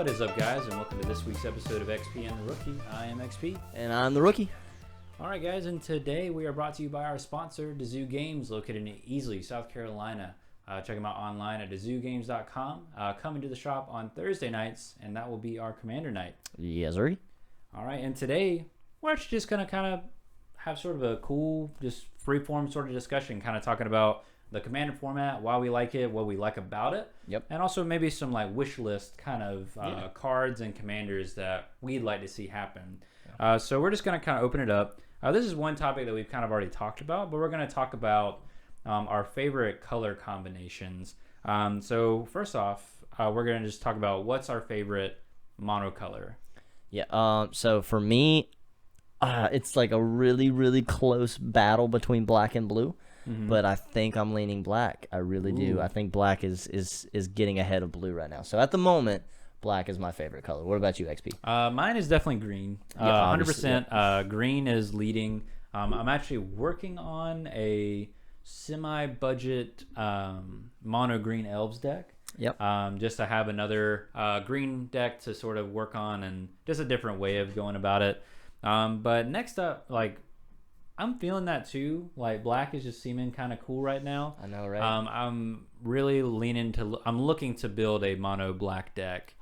What is up, guys, and welcome to this week's episode of XP and the Rookie. I am XP. And I'm the Rookie. All right, guys, and today we are brought to you by our sponsor, Dazoo Games, located in Easley, South Carolina. Check them out online at dazoogames.com. Come into the shop on Thursday nights, and that will be our Commander night. Yes, sir. All right, and today we're actually just going to kind of have sort of a cool, just free-form sort of discussion, kind of talking about the Commander format, why we like it, what we like about it. Yep. And also maybe some like wish list kind of cards and commanders that we'd like to see happen. Yeah. So we're just going to kind of open it up. This is one topic that we've kind of already talked about, but we're going to talk about our favorite color combinations. So first off, we're going to just talk about what's our favorite monocolor. Yeah. So for me, it's like a really, really close battle between black and blue. Mm-hmm. But I think I'm leaning black. I really do. I think black is getting ahead of blue right now. So at the moment, black is my favorite color. What about you, XP? Mine is definitely green. 100%. Yeah. Green is leading. I'm actually working on a semi-budget mono green elves deck. Yep. Just to have another green deck to sort of work on, and just a different way of going about it. But next up, like, I'm feeling that too. Like, black is just seeming kind of cool right now. I know, right? I'm really I'm looking to build a mono black deck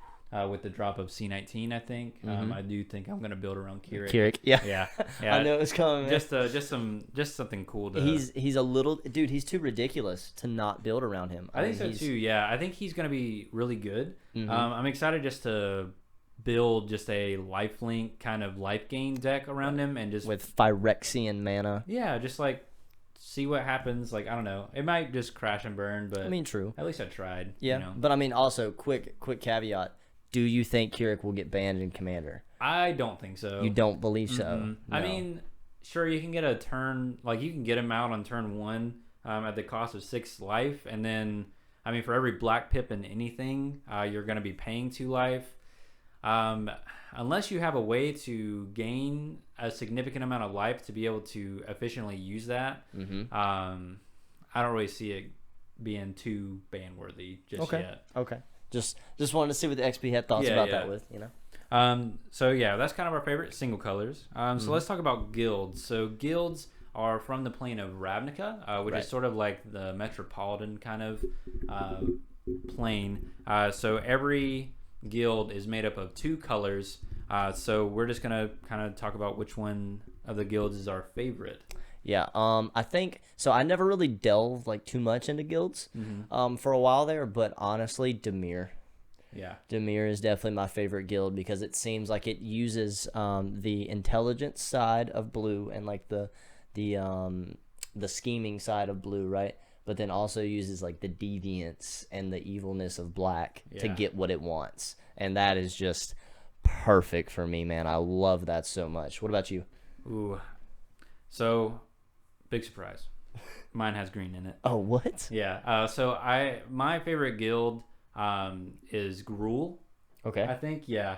with the drop of C19, I think. Mm-hmm. I do think I'm going to build around Keurig. Yeah. Yeah. I know it's coming, man. Just something cool to... He's a little... Dude, he's too ridiculous to not build around him. I think so too, yeah. I think he's going to be really good. Mm-hmm. I'm excited just to build just a lifelink kind of life gain deck around him, and just with Phyrexian mana. Yeah, just like see what happens. Like, I don't know, it might just crash and burn, but I mean, true. At least I tried. Yeah, you know? But I mean, also quick caveat: do you think Keurig will get banned in Commander? I don't think so. You don't believe so? Mm-hmm. No. I mean, sure, you can get a turn, like you can get him out on turn 1 at the cost of 6 life, and then I mean, for every black pip in anything, you're going to be paying 2 life. Unless you have a way to gain a significant amount of life to be able to efficiently use that, I don't really see it being too ban worthy just yet. Okay. Just wanted to see what the XP had thoughts about that with, you know. So yeah, that's kind of our favorite single colors. So let's talk about guilds. So guilds are from the plane of Ravnica, which is sort of like the metropolitan kind of plane. So every guild is made up of 2 colors, so we're just gonna kind of talk about which one of the guilds is our favorite. Yeah, I think so. I never really delved like too much into guilds for a while there, but honestly, Dimir. Yeah, Dimir is definitely my favorite guild because it seems like it uses the intelligence side of blue and like the scheming side of blue, right? But then also uses like the deviance and the evilness of black to get what it wants. And that is just perfect for me, man. I love that so much. What about you? Ooh. So, big surprise. Mine has green in it. Oh, what? Yeah. So my favorite guild is Gruul. Okay. I think, yeah.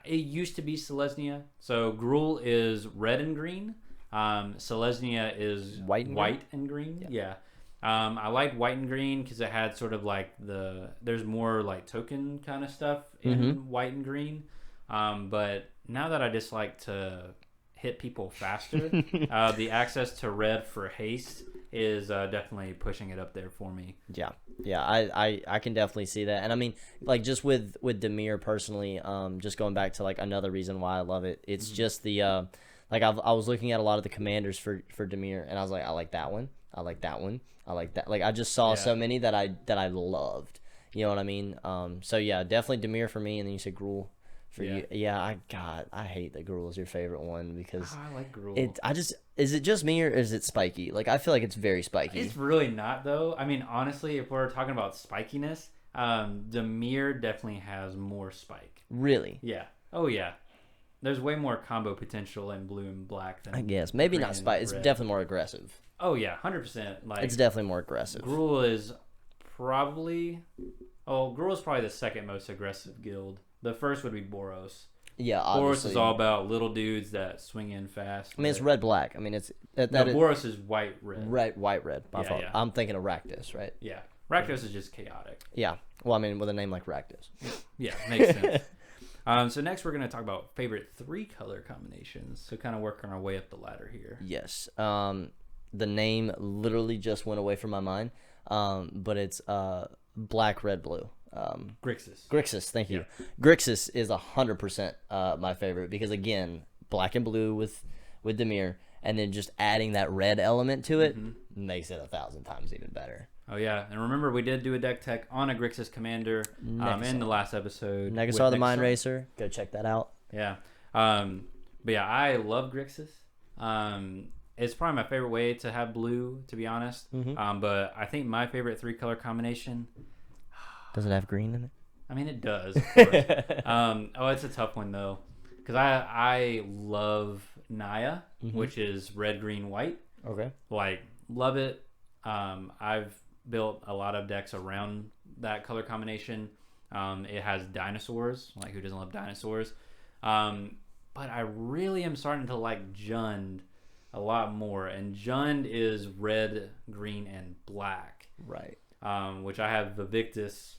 It used to be Selesnya. So Gruul is red and green. Selesnya is white and green. Yeah. I liked white and green because it had sort of like there's more like token kind of stuff in white and green. But now that I just like to hit people faster, the access to red for haste is definitely pushing it up there for me. Yeah, I can definitely see that. And I mean, like, just with Dimir personally, just going back to like another reason why I love it, it's just the like I was looking at a lot of the commanders for Dimir, and I was like, I like that one, I like that one, I like that. Like, I just saw so many that I loved. You know what I mean? So yeah, definitely Dimir for me. And then you said Gruul for you. Yeah, I hate that Gruul is your favorite one because I like Gruul. Is it just me or is it spiky? Like, I feel like it's very spiky. It's really not though. I mean, honestly, if we're talking about spikiness, Dimir definitely has more spike. Really? Yeah. Oh yeah. There's way more combo potential in blue and black than I guess. Maybe not spike. It's definitely more aggressive. Oh yeah, 100%. Like, it's definitely more aggressive. Gruul is probably the second most aggressive guild. The first would be Boros. Yeah, obviously. Boros is all about little dudes that swing in fast. I mean, it's red black. I mean, it's Boros is white red. White red. My fault. Yeah. I'm thinking of Rakdos, right? Yeah. Rakdos is just chaotic. Yeah. Well, I mean, with a name like Rakdos. Yeah, makes sense. So next we're going to talk about favorite 3 color combinations. So kind of working our way up the ladder here. Yes. The name literally just went away from my mind, but it's black, red, blue. Grixis. Grixis, thank you. Yeah. Grixis is 100% my favorite because, again, black and blue with Dimir, and then just adding that red element to it makes it 1,000 times even better. Oh, yeah. And remember, we did do a deck tech on a Grixis commander in the last episode. Negasar the Mind Racer. Go check that out. Yeah. But yeah, I love Grixis. It's probably my favorite way to have blue, to be honest. But I think my favorite 3 color combination... Does it have green in it? I mean, it does, of course. It's a tough one, though. Because I love Naya, which is red, green, white. Okay. Like, love it. I've built a lot of decks around that color combination. It has dinosaurs. Like, who doesn't love dinosaurs? But I really am starting to like Jund a lot more. And Jund is red, green, and black. Right. Which I have Vivictus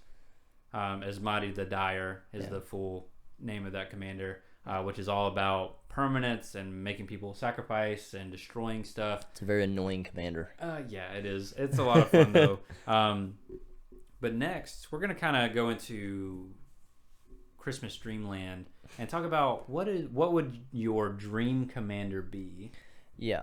Asmati the Dire is the full name of that commander, which is all about permanence and making people sacrifice and destroying stuff. It's a very annoying commander. Yeah, it is. It's a lot of fun, though. But next, we're going to kind of go into Christmas Dreamland and talk about what would your dream commander be? Yeah.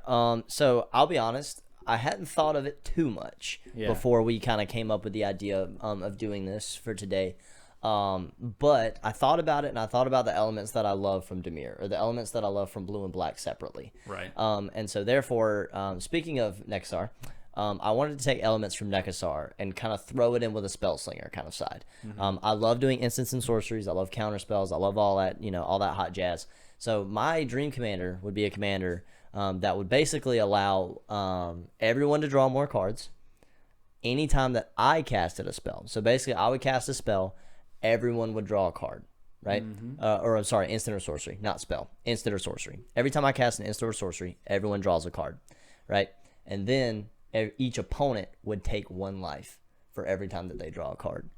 So I'll be honest. I hadn't thought of it too much before we kind of came up with the idea of doing this for today. But I thought about it, and I thought about the elements that I love from Dimir, or the elements that I love from blue and black separately. Right. And so therefore, speaking of Negasar, I wanted to take elements from Negasar and kind of throw it in with a spell slinger kind of side. I love doing instants and sorceries. I love counter spells. I love all that, all that hot jazz. So my dream commander would be a commander that would basically allow everyone to draw more cards anytime that I casted a spell. So basically, I would cast a spell, everyone would draw a card, right? Or I'm sorry, instant or sorcery, not spell, instant or sorcery. Every time I cast an instant or sorcery, everyone draws a card, right? And then each opponent would take 1 life for every time that they draw a card.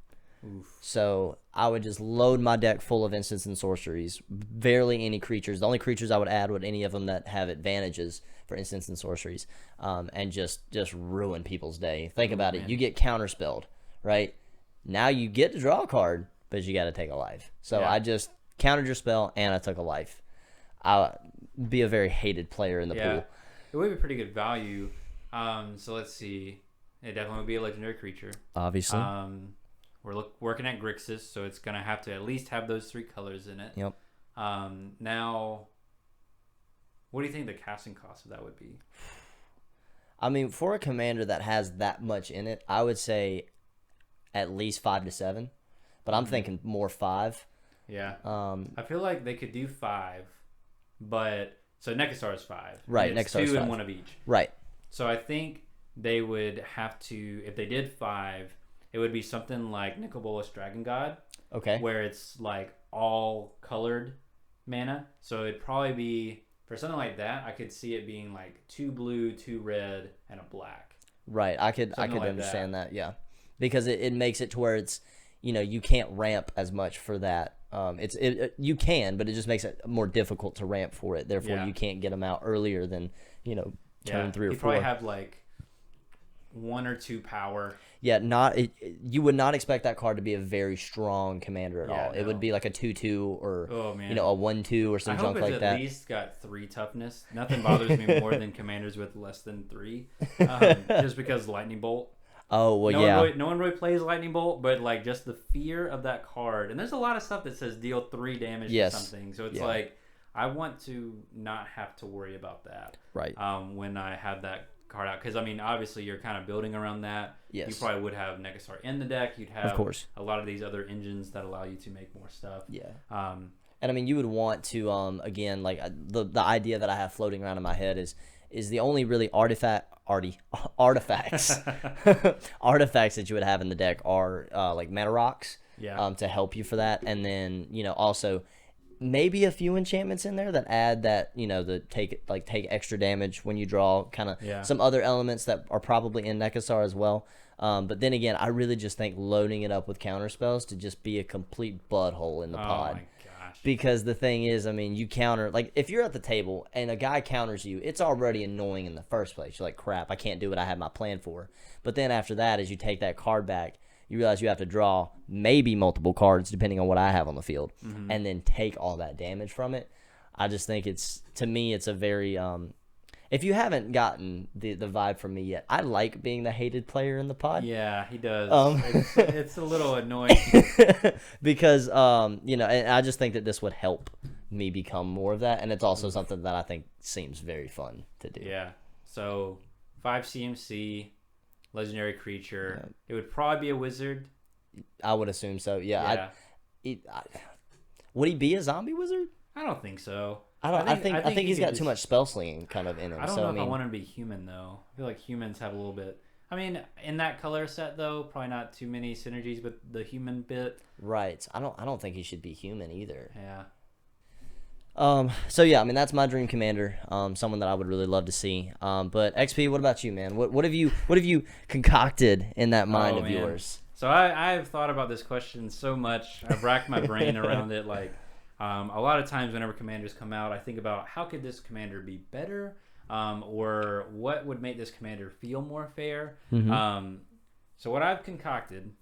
Oof. So I would just load my deck full of instants and sorceries, barely any creatures. The only creatures I would add would any of them that have advantages for instants and sorceries, and just ruin people's day. Think about it. You get counterspelled, right? Now you get to draw a card, but you got to take a life. So I just countered your spell, and I took a life. I'll be a very hated player in the pool. It would be pretty good value. So let's see. It definitely would be a legendary creature. Obviously. We're working at Grixis, so it's going to have to at least have those 3 colors in it. Yep. Now, what do you think the casting cost of that would be? I mean, for a commander that has that much in it, I would say at least 5 to 7. But I'm thinking more 5. Yeah. I feel like they could do 5, but... So Negasar is 5. Right, Negasar is 2 5. and 1 of each. Right. So I think they would have to... If they did 5... It would be something like Nicol Bolas Dragon God. Okay. Where it's like all colored mana. So it'd probably be, for something like that, I could see it being like 2 blue, 2 red, and a black. Right. I could like understand that. Yeah. Because it makes it to where it's, you can't ramp as much for that. You can, but it just makes it more difficult to ramp for it. Therefore, you can't get them out earlier than, turn 3 or 4. You probably have like 1 or 2 power. Yeah, you would not expect that card to be a very strong commander at all. No. It would be like a 2/2 or a 1/2 or some junk like that. I hope it's at least got 3 toughness. Nothing bothers me more than commanders with less than 3, just because Lightning Bolt. Oh well, no one really plays Lightning Bolt, but like just the fear of that card. And there's a lot of stuff that says deal 3 damage to something, so it's like I want to not have to worry about that. Right. When I have that card out, because I mean obviously you're kind of building around that. Yes. You probably would have Negasar in the deck. You'd have, of course, a lot of these other engines that allow you to make more stuff. Yeah. And I mean, you would want to again, like the idea that I have floating around in my head is the only really artifacts artifacts that you would have in the deck are like mana rocks. Yeah. To help you for that, and then also maybe a few enchantments in there that add that, the take extra damage when you draw, kind of some other elements that are probably in Nekasar as well. But then again, I really just think loading it up with counter spells to just be a complete butthole in the pod. Oh my gosh. Because the thing is, you counter, like, if you're at the table and a guy counters you, it's already annoying in the first place. You're like, crap, I can't do what I have my plan for. But then after that, as you take that card back, you realize you have to draw maybe multiple cards depending on what I have on the field, and then take all that damage from it. I just think to me, it's a very, if you haven't gotten the vibe from me yet, I like being the hated player in the pod. Yeah, he does. It's a little annoying. Because, and I just think that this would help me become more of that, and it's also something that I think seems very fun to do. Yeah, so 5 CMC... legendary creature. It would probably be a wizard. I would assume so. Yeah. Would he be a zombie wizard? I don't think so. I think he's got too much spell slinging kind of in him. I don't know if I want him to be human though. I feel like humans have a little bit. In that color set though, probably not too many synergies with the human bit. Right. I don't think he should be human either. Yeah. So yeah, that's my dream commander. Someone that I would really love to see. But XP, what about you, man? What have you concocted in that mind of yours? So I've thought about this question so much. I've racked my brain around it. Like, a lot of times whenever commanders come out, I think about how could this commander be better, or what would make this commander feel more fair. So what I've concocted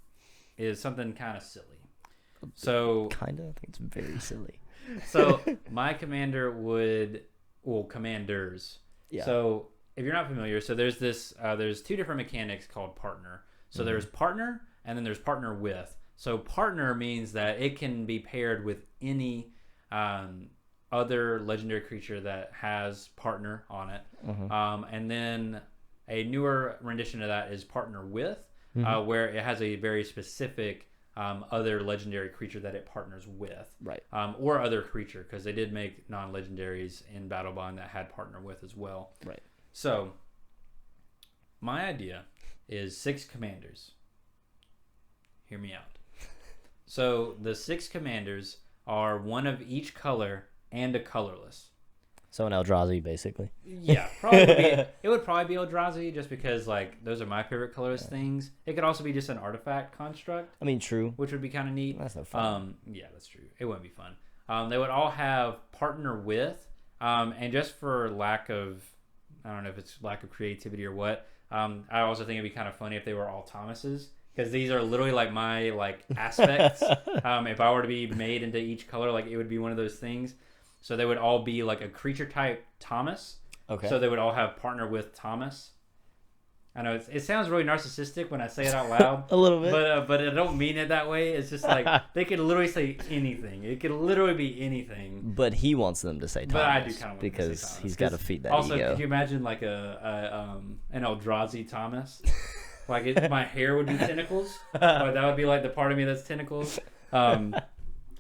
is something kind of silly. So I think it's very silly. So my commander commanders. Yeah. So if you're not familiar, so there's there's 2 different mechanics called partner. So there's partner and then there's partner with. So partner means that it can be paired with any other legendary creature that has partner on it. And then a newer rendition of that is partner with, where it has a very specific other legendary creature that it partners with, right? Or other creature, because they did make non-legendaries in Battlebond that had partner with as well, right? So my idea is 6 commanders. Hear me out. So the 6 commanders are one of each color and a colorless. So an Eldrazi, basically. Yeah, it would probably be Eldrazi, just because like those are my favorite colorless things. It could also be just an artifact construct. True. Which would be kind of neat. That's no fun. Yeah, that's true. It wouldn't be fun. They would all have partner with, and just for lack of, I don't know if it's lack of creativity or what. I also think it'd be kind of funny if they were all Thomases, because these are literally like my aspects. If I were to be made into each color, it would be one of those things. So they would all be like a creature type Thomas. Okay. So they would all have partner with Thomas. I know it sounds really narcissistic when I say it out loud. A little bit. But I don't mean it that way. It's just like they could literally say anything. It could literally be anything. But he wants them to say Thomas. But I do kind of want because them to say Thomas, he's got to feed that also, ego. Also, could you imagine like an Eldrazi Thomas? My hair would be tentacles. That would be like the part of me that's tentacles.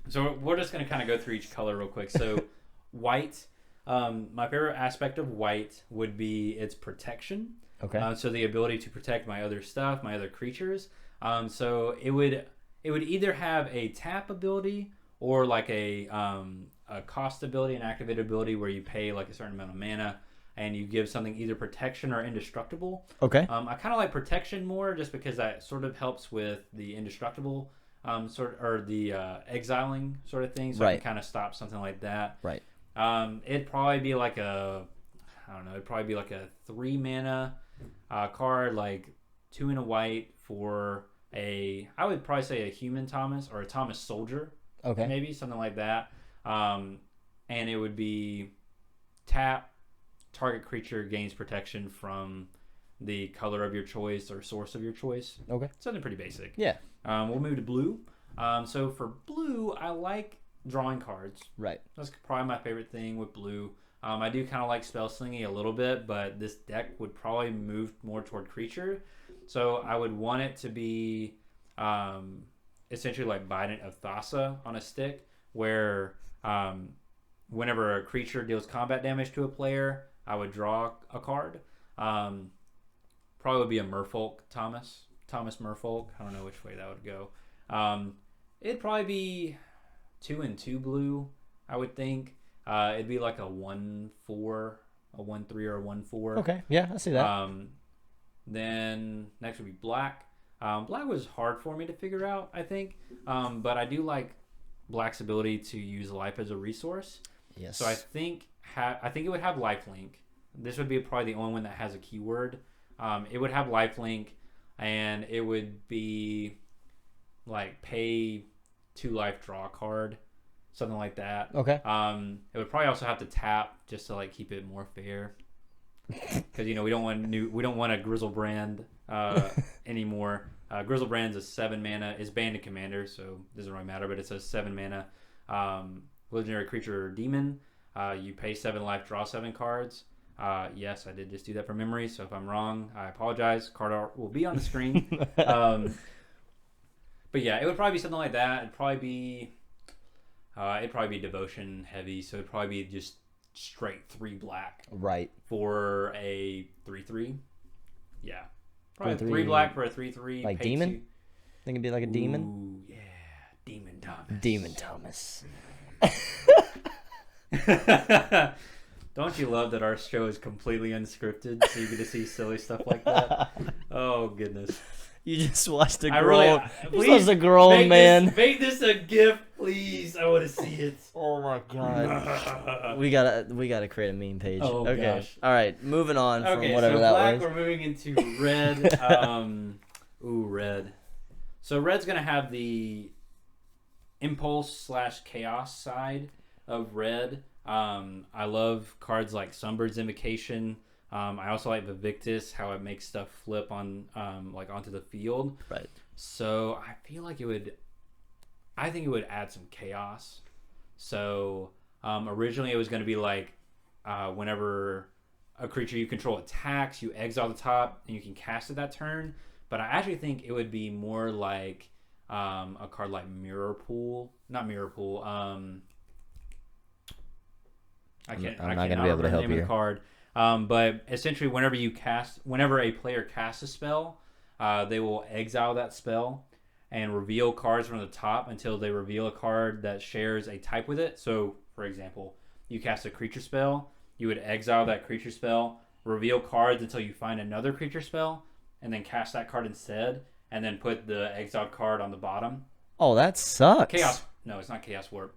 So we're just going to kind of go through each color real quick. So white, my favorite aspect of white would be its protection. Okay. So the ability to protect my other stuff, my other creatures. So it would either have a tap ability or like a cost ability, an activated ability where you pay like a certain amount of mana and you give something either protection or indestructible. Okay. I kind of like protection more just because that sort of helps with the indestructible or the exiling sort of thing, so I can kind of stop something like that. Right. It'd probably be like a 3 mana card, like 2 in a white for I would probably say a human Thomas or a Thomas soldier. Okay. Maybe something like that. And it would be tap, target creature gains protection from the color of your choice or source of your choice. Okay. Something pretty basic. Yeah. We'll move to blue. So for blue, I like drawing cards. Right. That's probably my favorite thing with blue. I do kind of like spell slinging a little bit, but this deck would probably move more toward creature. So I would want it to be essentially like Bident of Thassa on a stick, where whenever a creature deals combat damage to a player, I would draw a card. Probably would be a Merfolk Thomas Merfolk. I don't know which way that would go. It'd probably be 2 and 2 blue. I would think. It'd be like a 1-4, a 1-3, or a 1-4. Okay, yeah, I see that. Then next would be black. Black was hard for me to figure out, I think. But I do like black's ability to use life as a resource. Yes. So I think it would have lifelink. This would be probably the only one that has a keyword. It would have lifelink, and it would be like pay 2 life, draw a card, something like that. Okay. It would probably also have to tap just to like keep it more fair, because we don't want a Grizzlebrand anymore. Grizzlebrand's a 7 mana, is banned in Commander, so it doesn't really matter. But it's a 7 mana legendary creature or demon. You pay 7 life, draw 7 cards. Yes, I did just do that from memory, so if I'm wrong, I apologize. Card art will be on the screen. But yeah, it would probably be something like that. It'd probably be devotion heavy, so it'd probably be just straight 3 black. Right. For a 3/3. Yeah. Probably 3 black for a 3/3. Like demon? I think it'd be like a demon? Ooh, yeah. Demon Thomas. Demon Thomas. Don't you love that our show is completely unscripted, so you get to see silly stuff like that? Oh, goodness. You just watched a grown, man. Make this a gift, please. I want to see it. Oh my god. we gotta create a meme page. Oh okay. gosh. All right, moving on from whatever so that black, was. We're moving into red. Red. So red's gonna have the impulse/chaos side of red. I love cards like Sunbird's Invocation. I also like Vivictus, how it makes stuff flip on like onto the field. Right. So I feel like I think it would add some chaos. So originally it was going to be like whenever a creature you control attacks, you exile the top and you can cast it that turn. But I actually think it would be more like a card like Mirror Pool. Not Mirror Pool. I'm not going to be able to help you. Card. But essentially, whenever a player casts a spell, they will exile that spell and reveal cards from the top until they reveal a card that shares a type with it. So, for example, you cast a creature spell, you would exile that creature spell, reveal cards until you find another creature spell, and then cast that card instead, and then put the exiled card on the bottom. Oh, that sucks. Chaos. No, it's not Chaos Warp.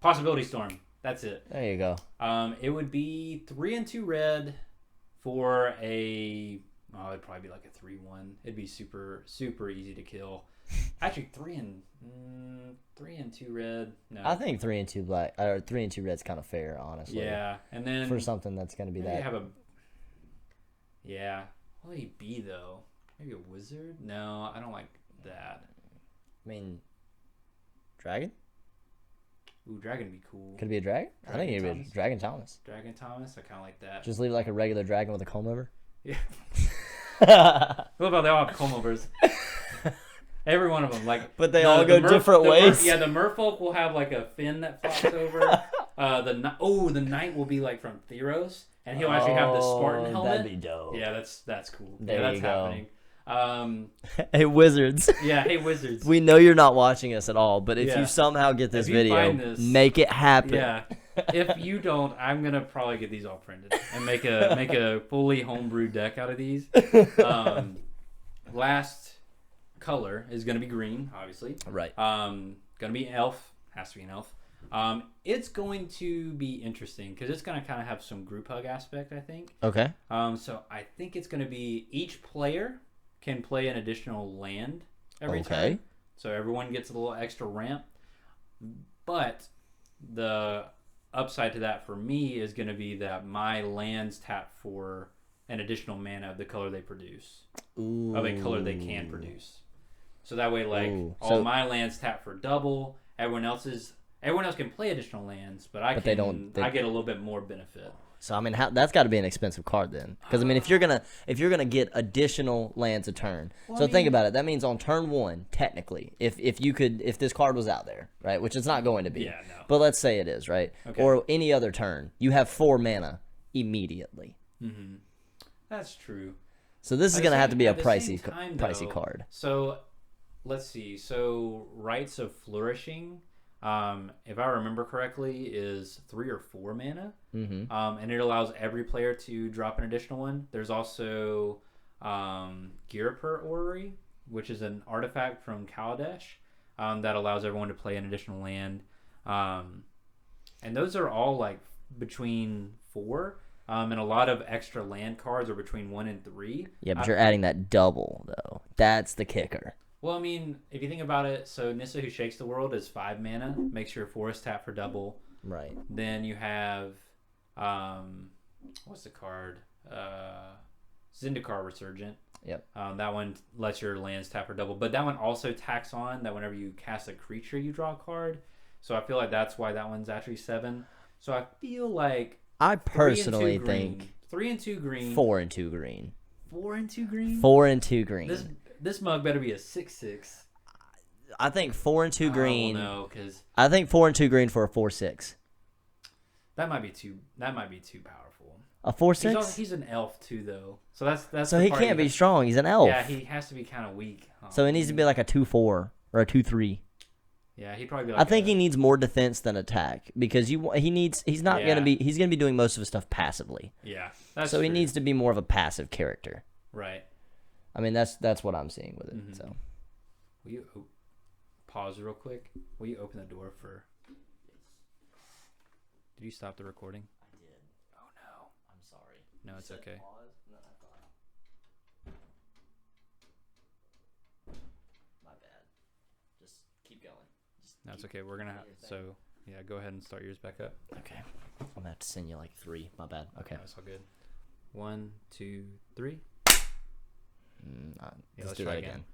Possibility Storm. That's it. There you go. It would be 3 and 2 red for a. Oh, it'd probably be like a 3/1. It'd be super easy to kill. Actually, 3 and 2 red. No, I think 3 and 2 black or 3 and 2 red's kind of fair, honestly. Yeah, and then for something that's gonna be that. Yeah. What would he be though? Maybe a wizard? No, I don't like that. I mean, dragon. Ooh, dragon would be cool. Could it be a dragon? I think it'd be a Dragon Thomas. Dragon Thomas? I kind of like that. Just leave it like a regular dragon with a comb over? Yeah. What about they all have comb overs? Every one of them. But they all go different ways? The merfolk will have like a fin that flops over. The knight will be like from Theros, and he'll actually have the Spartan helmet. That'd be dope. Yeah, that's cool. That's happening. Hey wizards. Yeah, hey wizards. We know you're not watching us at all, but if you somehow get this video, make it happen. Yeah. If you don't, I'm gonna probably get these all printed and make a fully homebrew deck out of these. Last color is gonna be green, obviously. Right. Gonna be elf. Has to be an elf. It's going to be interesting because it's gonna kind of have some group hug aspect, I think. Okay. So I think it's gonna be each player can play an additional land every turn. So everyone gets a little extra ramp. But the upside to that for me is going to be that my lands tap for an additional mana of the color they produce. Ooh. Of a color they can produce. So that way, all my lands tap for double. Everyone else can play additional lands, but I get a little bit more benefit. So I mean, that's got to be an expensive card then, because I mean, if you're gonna get additional lands a turn, think about it. That means on turn 1, technically, if this card was out there, right, which it's not going to be. Yeah, no. But let's say it is, right, okay. Or any other turn, you have 4 mana immediately. Mm-hmm. That's true. So this is gonna have to be a pricey card. So let's see. So Rites of Flourishing if I remember correctly, is 3 or 4 mana. Mm-hmm. And it allows every player to drop an additional one. There's also Girapur Orrery, which is an artifact from Kaladesh that allows everyone to play an additional land. And those are all like between 4. And a lot of extra land cards are between 1 and 3. Yeah, but you're adding that double, though. That's the kicker. Well, I mean, if you think about it, so Nissa Who Shakes the World is 5 mana. Makes your forest tap for double. Right. Then you have, what's the card? Zendikar Resurgent. Yep. That one lets your lands tap for double. But that one also tacks on that whenever you cast a creature, you draw a card. So I feel like that's why that one's actually 7. So I feel like... I personally think 3 and 2 green. 4 and 2 green. 4 and 2 green. 4 and 2 green. This mug better be a 6/6. I think 4 and 2 green. No, because I think 4 and 2 green for a 4/6. that might be too powerful. A 4/6. He's an elf too, though. So that's. So he can't be strong. He's an elf. Yeah, he has to be kind of weak. So it needs to be like a 2/4 or a 2/3. Yeah, he'd probably be like I think he needs more defense than attack because he's gonna be doing most of his stuff passively. Yeah, so he needs to be more of a passive character. Right. I mean that's what I'm seeing with it. Mm-hmm. So, will you pause real quick? Will you open the door for? Did you stop the recording? I did. Oh no. I'm sorry. No, it's okay. My bad. Just keep going. No, it's okay. We're gonna go ahead and start yours back up. Okay. I'm gonna have to send you like 3. My bad. Okay. No, it's all good. 1, 2, 3. Let's do that again.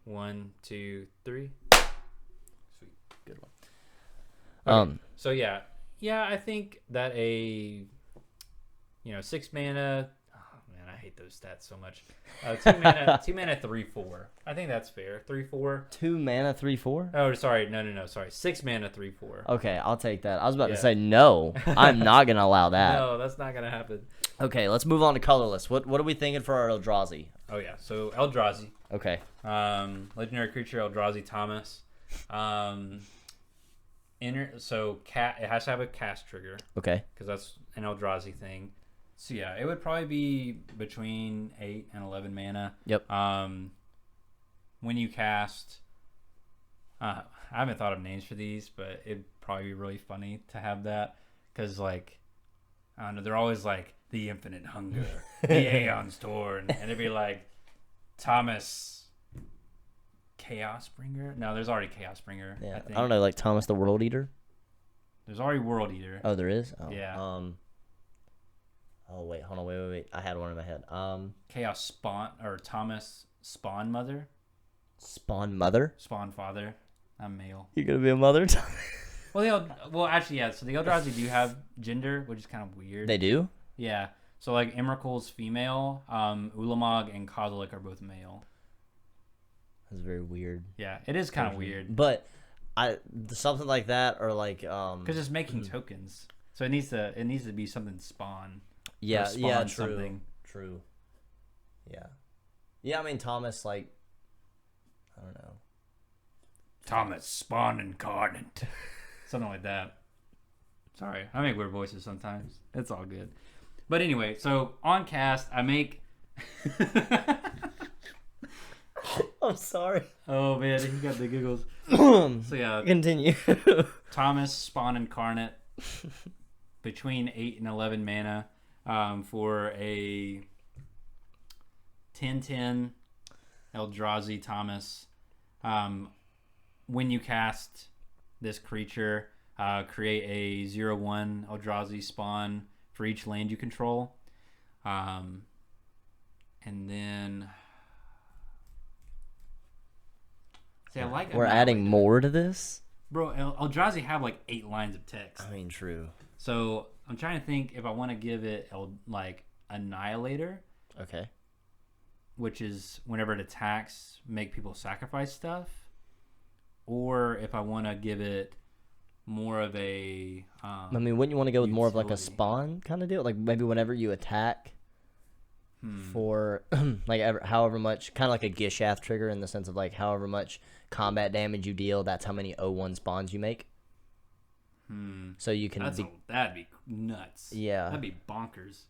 1, 2, 3. Sweet. Good one. Okay. So yeah, I think that 6 mana. Oh man, I hate those stats so much. 2 mana, 2 mana, 3/4. I think that's fair. 3/4. 2 mana, 3/4. Oh, sorry, no, sorry. 6 mana, 3/4. Okay, I'll take that. I was about to say no. I'm not gonna allow that. No, that's not gonna happen. Okay, let's move on to colorless. What are we thinking for our Eldrazi? Oh yeah, so Eldrazi. Okay. Legendary creature Eldrazi Thomas. It has to have a cast trigger. Okay. Because that's an Eldrazi thing. So yeah, it would probably be between 8 and 11 mana. Yep. When you cast, I haven't thought of names for these, but it'd probably be really funny to have that because like, I don't know, they're always like the infinite hunger, the Aeon's Torn, and it'd be like Thomas Chaos Bringer. No, there's already Chaos Bringer. Yeah, I don't know, like Thomas the World Eater. There's already World Eater. Oh, there is. Oh, yeah. Oh wait, hold on, wait. I had one in my head. Chaos Spawn or Thomas Spawn Mother. Spawn Mother. Spawn Father. I'm male. You're gonna be a mother. Well, actually, yeah. So the Eldrazi do have gender, which is kind of weird. They do. Yeah. So like Emrakul's female, Ulamog and Kozilek are both male. That's very weird. Yeah, it is kind of weird. But something like that, or like because it's making tokens, so it needs to be something spawn. Yeah, spawn true. Something. True. Yeah. I mean Thomas, like, I don't know. Thomas Spawn Incarnate, something like that. Sorry, I make weird voices sometimes. It's all good. But anyway, so on cast, I make. I'm sorry. Oh man, he got the giggles. So yeah, continue. Thomas Spawn Incarnate, between 8 and 11 mana, for a 10/10 Eldrazi Thomas. When you cast this creature, create a 0/1 Eldrazi spawn for each land you control, and then. See, we're adding more to this, bro. Eldrazi have like 8 lines of text. I mean, true. So I'm trying to think if I want to give it like Annihilator. Okay. Which is whenever it attacks, make people sacrifice stuff, or if I want to give it more of a. I mean, wouldn't you want to go with more of like a spawn kind of deal? Like maybe whenever you attack. For like however much, kind of like a Gishath trigger in the sense of like however much combat damage you deal, that's how many 0/1 spawns you make. So you can. That'd be nuts. Yeah. That'd be bonkers.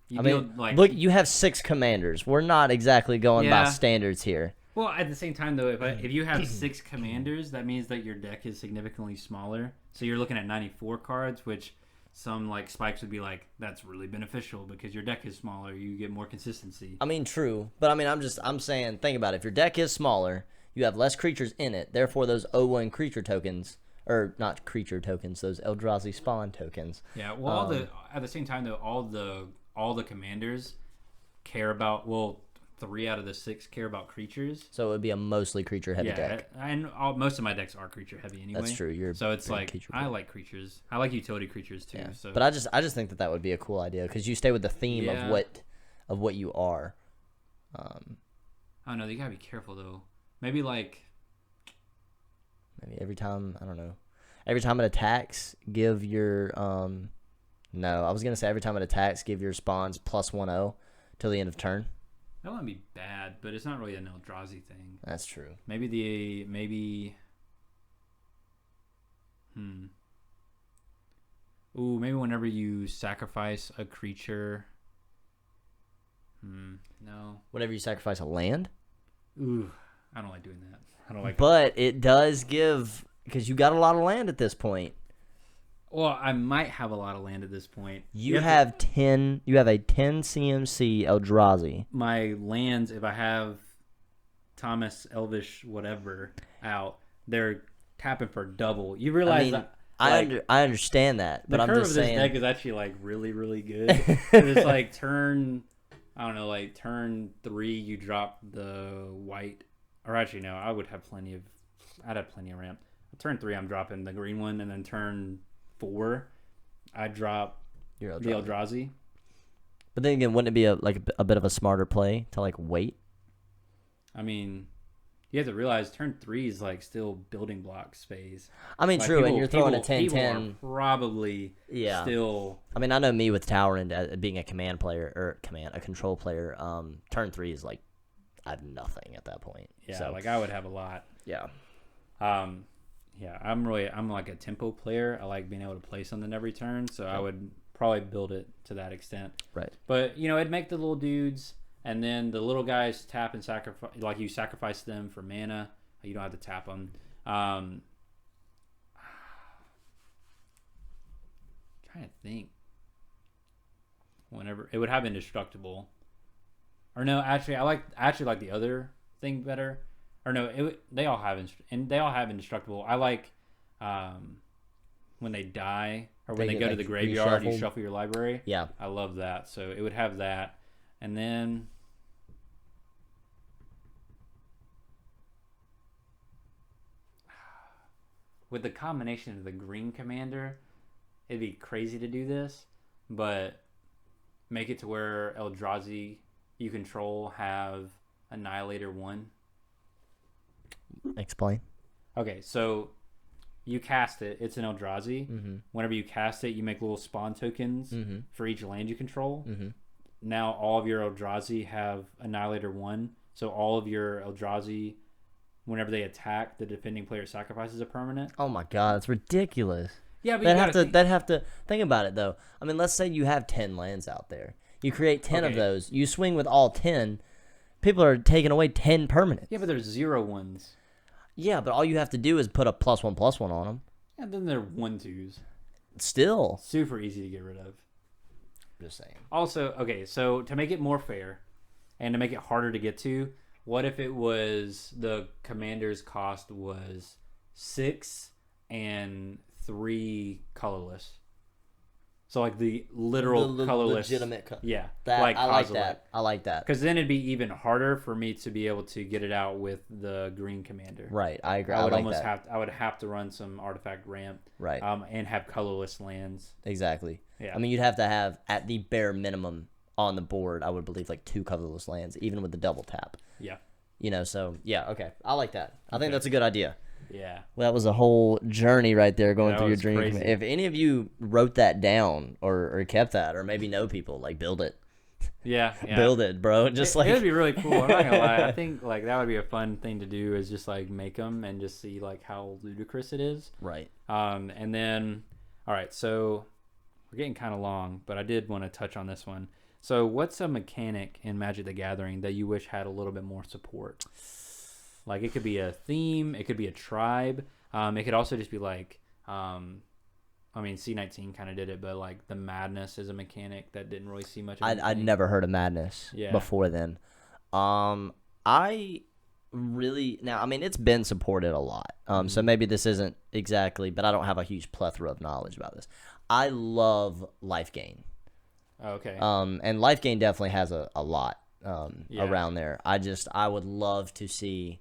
Look, you have 6 commanders. We're not exactly going by standards here. Well, at the same time, though, if you have 6 commanders, that means that your deck is significantly smaller. So you're looking at 94 cards, which some like spikes would be like, that's really beneficial because your deck is smaller. You get more consistency. I mean, true, but I mean, I'm saying, think about it. If your deck is smaller, you have less creatures in it. Therefore, those 0/1 creature tokens, or not creature tokens, those Eldrazi spawn tokens. Yeah. Well, at the same time, though, all the commanders care about, 3 out of the 6 care about creatures. So it would be a mostly creature heavy deck. And most of my decks are creature heavy anyway. That's true. So it's like I like creatures. I like utility creatures too. Yeah. So. But I just think that would be a cool idea because you stay with the theme of what you are. I don't know. You gotta be careful though. Maybe every time, I don't know. Every time it attacks, give your no, I was gonna say every time it attacks, give your spawns +1/0 till the end of turn. That wouldn't be bad, but it's not really an Eldrazi thing. That's true. Maybe. Ooh, maybe whenever you sacrifice a creature. No. Whenever you sacrifice a land. Ooh, I don't like doing that. I don't like. But it does give, because you got a lot of land at this point. Well, I might have a lot of land at this point. You have a 10 CMC Eldrazi. My lands, if I have Thomas Elvish whatever out, they're tapping for double. You realize I understand that, but I'm just saying the curve of this deck is actually like really, really good. It's like turn 3 you drop the white, or actually no, I'd have plenty of ramp. Turn 3 I'm dropping the green one, and then turn 4 I drop the Eldrazi. But then again, wouldn't it be a bit of a smarter play to wait? I mean, you have to realize turn 3 is still building block space. I mean, true, and you're throwing a 10-10. Probably still. I mean, I know me with Tower and being a command player or a control player. Turn 3 is I have nothing at that point. Yeah, so, I would have a lot. Yeah. Yeah, I'm like a tempo player. I like being able to play something every turn, so I would probably build it to that extent. Right. But it'd make the little dudes, and then the little guys tap and sacrifice. You sacrifice them for mana. You don't have to tap them. Trying to think. Whenever it would have indestructible, or no, actually, I like the other thing better. Or no, they all have indestructible. I like when they die or when they go to the graveyard, you shuffle your library. Yeah, I love that. So it would have that, and then with the combination of the green commander, it'd be crazy to do this, but make it to where Eldrazi you control have Annihilator 1. Explain. Okay, so you cast it. It's an Eldrazi. Mm-hmm. Whenever you cast it, you make little spawn tokens for each land you control. Mm-hmm. Now all of your Eldrazi have Annihilator 1. So all of your Eldrazi, whenever they attack, the defending player sacrifices a permanent. Oh my god, that's ridiculous. Yeah, but they'd have to think about it though. I mean, let's say you have 10 lands out there. You create 10 of those. You swing with all 10. People are taking away 10 permanents. Yeah, but there's 0 ones. Yeah, but all you have to do is put a +1/+1 on them. And then they're 1/2s. Still. Super easy to get rid of. Just saying. Also, okay, so to make it more fair and to make it harder to get to, what if it was the commander's cost was 6 and 3 colorless? So the literal colorless, legitimate. Yeah, I like that. I like that. Because then it'd be even harder for me to be able to get it out with the green commander. Right, I agree. I would have to run some artifact ramp. Right. And have colorless lands. Exactly. Yeah. I mean, you'd have to have at the bare minimum on the board. I would believe 2 colorless lands, even with the double tap. Yeah. So yeah, okay. I like that. I think that's a good idea. Yeah. Well, that was a whole journey right there going through your dream. Crazy. If any of you wrote that down or kept that, or maybe know people, build it. Yeah, Build it, bro. Just like it would be really cool. I'm not gonna lie. I think like that would be a fun thing to do is just like make them and just see like how ludicrous it is. Right. And then, all right, so we're getting kind of long, but I did want to touch on this one. So, what's a mechanic in Magic the Gathering that you wish had a little bit more support? Like, it could be a theme, it could be a tribe, it could also just be like, I mean, C19 kind of did it, but like the madness is a mechanic that didn't really see much of I'd never heard of madness before then. I really now. I mean, it's been supported a lot. So maybe this isn't exactly, but I don't have a huge plethora of knowledge about this. I love life gain. Okay. And life gain definitely has a lot around there. I would love to see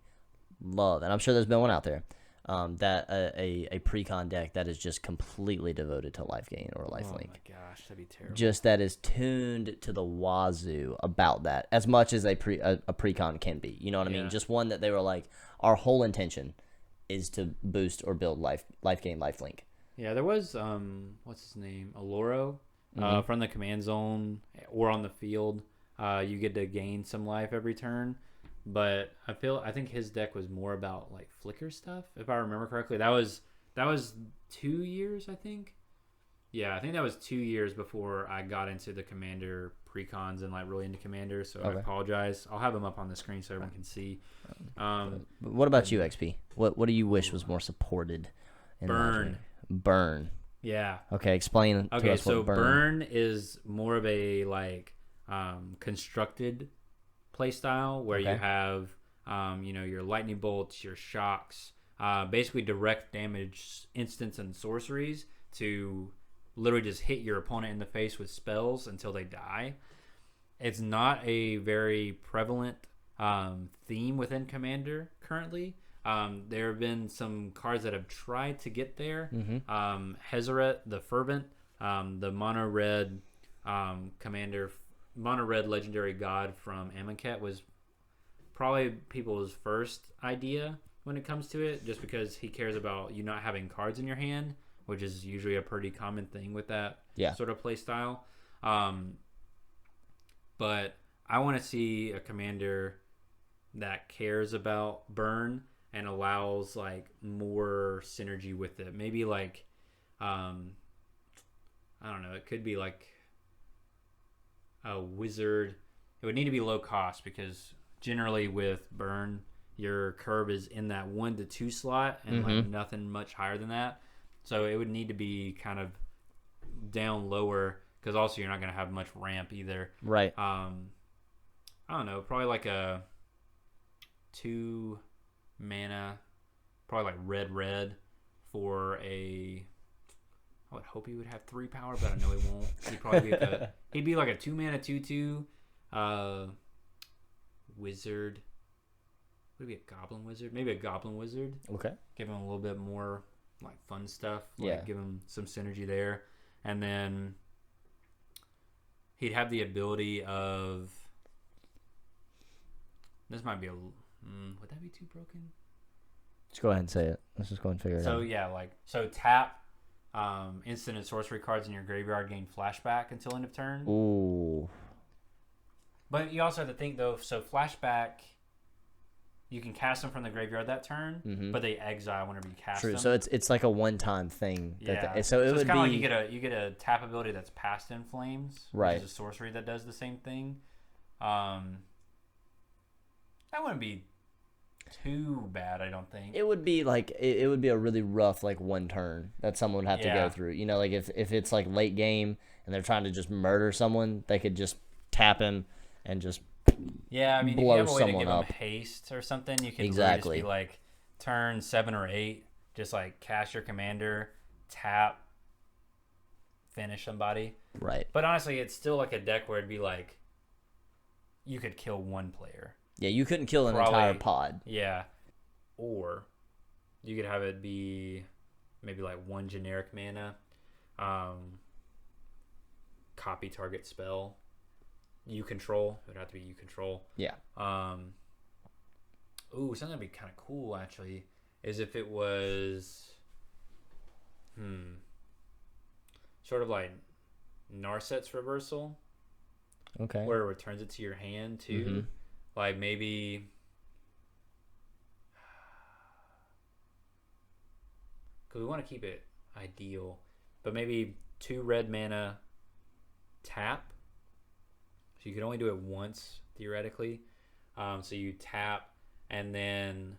and I'm sure there's been one out there. That a pre-con deck that is just completely devoted to life gain or life link. Oh my gosh, that'd be terrible. Just that is tuned to the wazoo about that as much as a pre-con can be. You know what I mean? Just one that they were like, our whole intention is to boost or build life gain, life link. Yeah, there was what's his name, Aloro, from the command zone or on the field. You get to gain some life every turn. But I think his deck was more about like flicker stuff, if I remember correctly. That was 2 years, I think. Yeah, I think that was 2 years before I got into the Commander precons and like really into Commander. So okay. I apologize. I'll have him up on the screen so everyone can see. What about you, XP? What do you wish was more supported? Burn. Yeah. Okay, explain. Okay, to us so burn is more of a like constructed play style where you have your lightning bolts, your shocks, basically direct damage instants and sorceries to literally just hit your opponent in the face with spells until they die. It's not a very prevalent theme within Commander currently. There have been some cards that have tried to get there. Hezeret the Fervent, the mono red Commander mono red legendary god from Amonkhet was probably people's first idea when it comes to it, just because he cares about you not having cards in your hand, which is usually a pretty common thing with that sort of play style. But I want to see a commander that cares about burn and allows like more synergy with it. Maybe like I don't know, it could be like a wizard. It would need to be low cost because generally with burn your curve is in that 1 to 2 slot and like nothing much higher than that, so it would need to be kind of down lower because also you're not going to have much ramp either, right? I don't know, probably like a 2 mana, probably like red for a I would hope he would have 3 power, but I know he won't. He'd probably be he'd be like a 2 mana 2/2 wizard. Would it be a goblin wizard? Maybe a goblin wizard. Okay. Give him a little bit more like fun stuff. Like give him some synergy there. And then he'd have the ability of this might be a would that be too broken? Just go ahead and say it. Let's just go and figure it out. So yeah, so tap instant and sorcery cards in your graveyard gain flashback until end of turn. Ooh. But you also have to think though, so flashback, you can cast them from the graveyard that turn, but they exile whenever you cast them. True. So it's like a one-time thing. So it would be like you get a tap ability that's Past in Flames, right? Which is a sorcery that does the same thing. That wouldn't be too bad, I don't think. It would be like it would be a really rough like one turn that someone would have to go through. You know, like if it's like late game and they're trying to just murder someone, they could just tap him and just I mean, blow if you have a way to give up. Them haste or something, you can really just be like turn 7 or 8, just like cast your commander, tap, finish somebody. Right. But honestly, it's still like a deck where it'd be like you could kill one player. Yeah, you couldn't kill an entire pod. Yeah. Or you could have it be maybe like 1 generic mana, copy target spell, you control. It would have to be you control. Yeah. Something that'd be kind of cool actually is if it was sort of like Narset's reversal. Okay. Where it returns it to your hand too. Mm-hmm. Like maybe, because we want to keep it ideal, but maybe 2 red mana tap. So you can only do it once theoretically. So you tap and then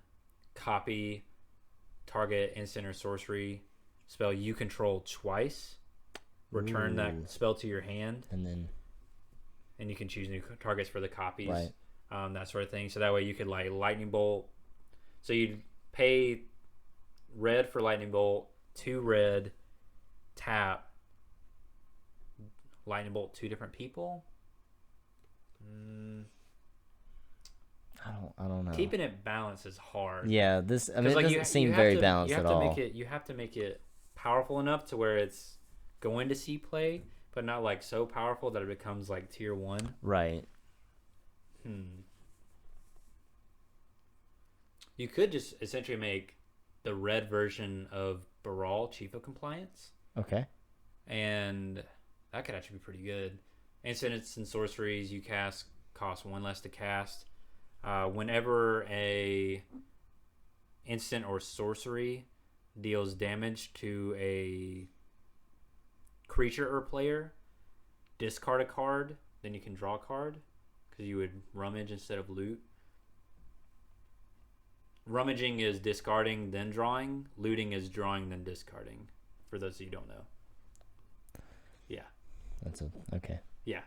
copy target instant or sorcery spell you control twice. Return that spell to your hand, and you can choose new targets for the copies, right. That sort of thing. So that way you could like lightning bolt. So you'd pay red for lightning bolt, 2 red, tap, lightning bolt 2 different people. I don't know. Keeping it balanced is hard. Yeah, it like doesn't seem very balanced at all. You have to make it powerful enough to where it's going to see play, but not like so powerful that it becomes like tier 1. Right. You could just essentially make the red version of Baral Chief of Compliance. Okay. And that could actually be pretty good. Instants and sorceries you cast cost 1 less to cast. Whenever a instant or sorcery deals damage to a creature or player, discard a card, then you can draw a card, because you would rummage instead of loot. Rummaging is discarding then drawing. Looting is drawing then discarding, for those of you who don't know. Yeah. Okay. Yeah.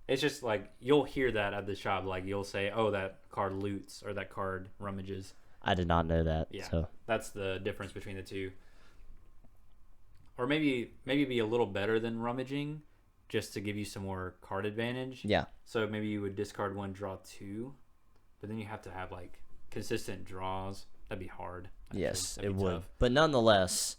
It's just like you'll hear that at the shop. Like you'll say, "Oh, that card loots," or "That card rummages." I did not know that. Yeah, so that's the difference between the two. Or maybe be a little better than rummaging, just to give you some more card advantage. Yeah. So maybe you would discard 1, draw 2, but then you have to have like consistent draws. That'd be hard. Yes, That'd it be would. tough. But nonetheless,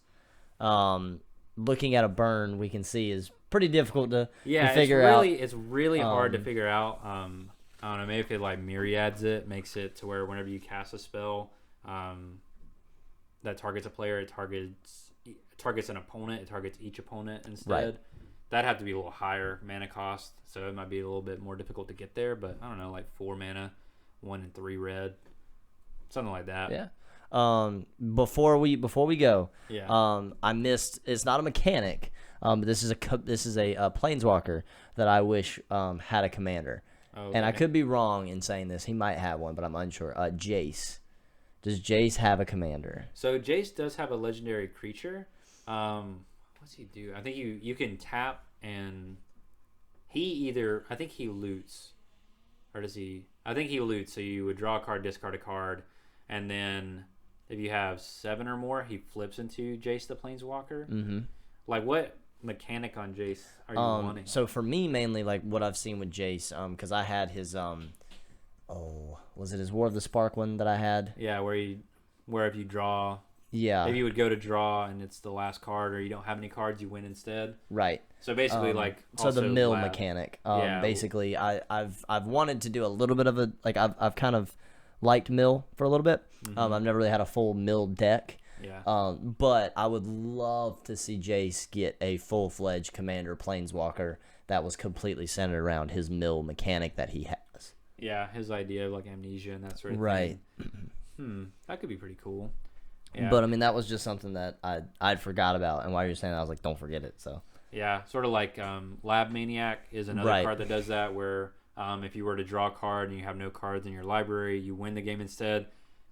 looking at a burn, we can see is pretty difficult to figure out. It's really hard to figure out. I don't know. Maybe if it like myriads it, makes it to where whenever you cast a spell, that targets a player, it targets an opponent, it targets each opponent instead. Right. That'd have to be a little higher mana cost, so it might be a little bit more difficult to get there. But I don't know, like 4 mana, 1 and 3 red, something like that. Yeah. Before we go, yeah. I missed. It's not a mechanic. But this is a planeswalker that I wish had a commander. Okay. And I could be wrong in saying this. He might have one, but I'm unsure. Jace. Does Jace have a commander? So Jace does have a legendary creature. What's he do? I think you can tap, and I think he loots, or does he? I think he loots. So you would draw a card, discard a card, and then if you have 7 or more, he flips into Jace the Planeswalker. Mm-hmm. Like what mechanic on Jace are you wanting? So for me, mainly like what I've seen with Jace, because I had his was it his War of the Spark one that I had? Yeah, where if you draw. Yeah. Maybe you would go to draw and it's the last card, or you don't have any cards, you win instead. Right. So basically, like so the mill mechanic. Yeah. Basically, I've wanted to do a little bit of a like I've kind of liked mill for a little bit. Mm-hmm. I've never really had a full mill deck. Yeah. But I would love to see Jace get a full-fledged commander planeswalker that was completely centered around his mill mechanic that he has. Yeah, his idea of like amnesia and that sort of right. thing. That could be pretty cool. Yeah. But I mean, that was just something that I'd forgot about, and while you were saying that, I was like, don't forget it. So yeah, sort of like Lab Maniac is another card that does that, where if you were to draw a card and you have no cards in your library, you win the game instead.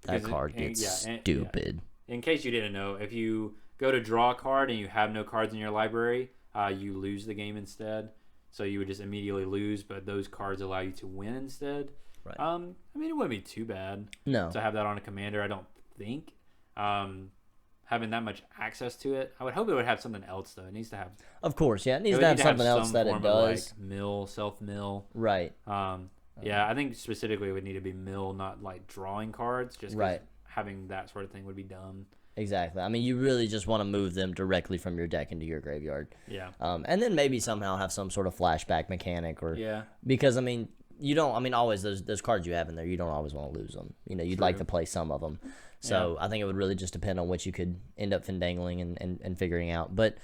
That card gets stupid. In case you didn't know, if you go to draw a card and you have no cards in your library, you lose the game instead. So you would just immediately lose, but those cards allow you to win instead. Right. I mean, it wouldn't be too bad to have that on a commander, I don't think. Having that much access to it, I would hope it would have something else, though. It needs to have... Of course, yeah. It needs to have something else that it does. Like mill, self-mill. Right. Yeah, I think specifically it would need to be mill, not like drawing cards, just because having that sort of thing would be dumb. Exactly. I mean, you really just want to move them directly from your deck into your graveyard. Yeah. And then maybe somehow have some sort of flashback mechanic, or because I mean, you don't. I mean, always those cards you have in there, you don't always want to lose them. You know, you'd like to play some of them. So I think it would really just depend on what you could end up finagling and figuring out. But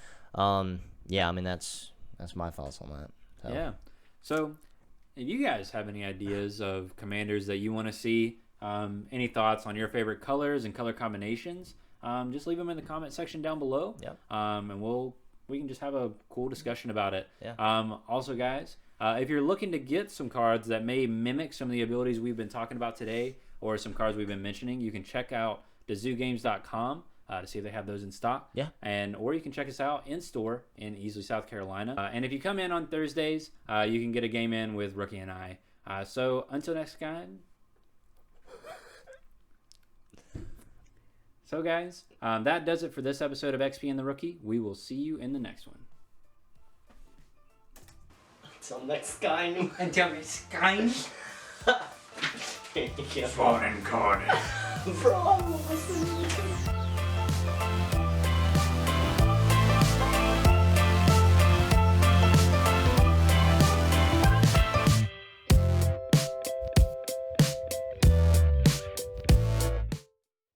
yeah, I mean, that's my thoughts on that. So. Yeah. So if you guys have any ideas of commanders that you want to see, any thoughts on your favorite colors and color combinations, just leave them in the comment section down below. Yep. And we can just have a cool discussion about it. Yeah. Also, guys, if you're looking to get some cards that may mimic some of the abilities we've been talking about today, or some cards we've been mentioning, you can check out DazooGames.com to see if they have those in stock. Yeah. Or you can check us out in store in Easley, South Carolina. And if you come in on Thursdays, you can get a game in with Rookie and I. So until next time. So guys, that does it for this episode of XP and the Rookie. We will see you in the next one. Until next time. Until next time. Yeah. Foreign card. Bro, listen.